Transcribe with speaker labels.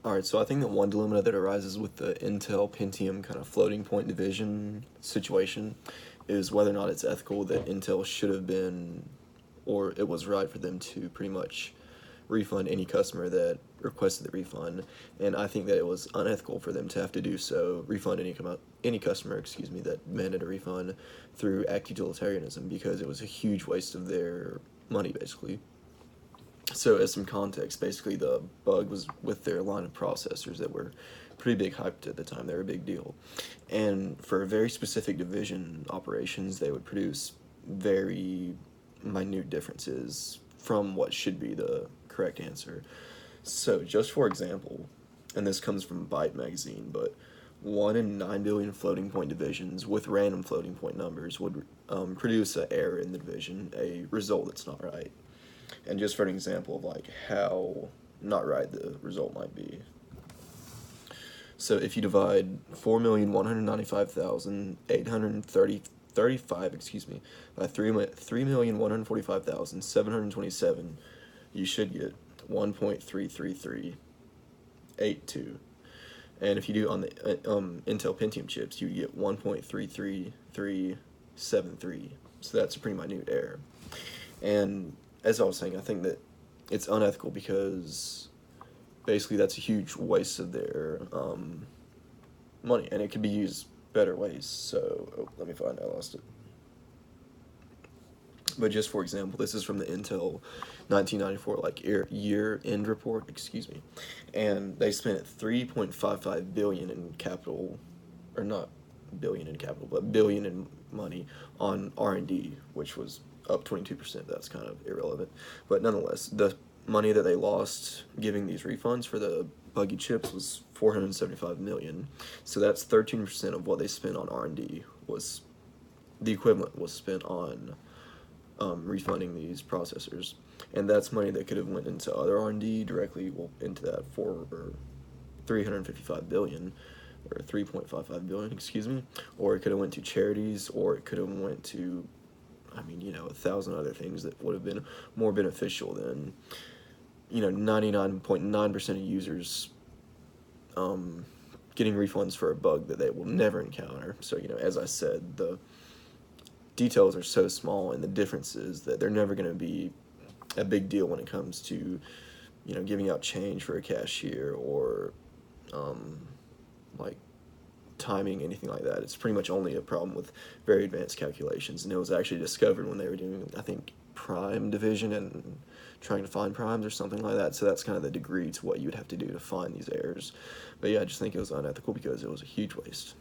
Speaker 1: Alright, so I think that one dilemma that arises with the Intel Pentium kind of floating point division situation is whether or not it's ethical that Intel should have been, or it was right for them to pretty much refund any customer that requested the refund, and I think that it was unethical for them to have to do so, refund any customer, excuse me, that demanded a refund through act utilitarianism, because it was a huge waste of their money, basically. So as some context, basically the bug was with their line of processors that were pretty big hyped at the time. They were a big deal. And for very specific division operations, they would produce very minute differences from what should be the correct answer. So just for example, and this comes from Byte magazine, but 1 in 9 billion floating point divisions with random floating point numbers would produce an error in the division, a result that's not right. And just for an example of like how not right the result might be. So if you divide 4,195,835, by 3,145,727, you should get 1.33382. And if you do on the Intel Pentium chips, you get 1.33373. So that's a pretty minute error. And as I was saying, I think that it's unethical because basically that's a huge waste of their money, and it could be used better ways. So let me find it. I lost it. But just for example, this is from the Intel 1994 like year-end report, excuse me, and they spent 3.55 billion in capital, or not billion in capital, but billion in money on R&D, which was up 22%. That's kind of irrelevant, but nonetheless, the money that they lost giving these refunds for the buggy chips was 475 million. So that's 13% of what they spent on R&D. Was the equivalent was spent on refunding these processors, and that's money that could have went into other R&D directly, well, into that 355 billion, or 3.55 billion, excuse me, or it could have went to charities, or it could have went to, I mean, 1,000 other things that would have been more beneficial than, 99.9% of users getting refunds for a bug that they will never encounter. So, as I said, the details are so small and the differences that they're never going to be a big deal when it comes to, giving out change for a cashier, or, like, timing, anything like that. It's pretty much only a problem with very advanced calculations, and it was actually discovered when they were doing, I think, prime division and trying to find primes or something like that. So that's kind of the degree to what you would have to do to find these errors. But yeah, I just think it was unethical because it was a huge waste.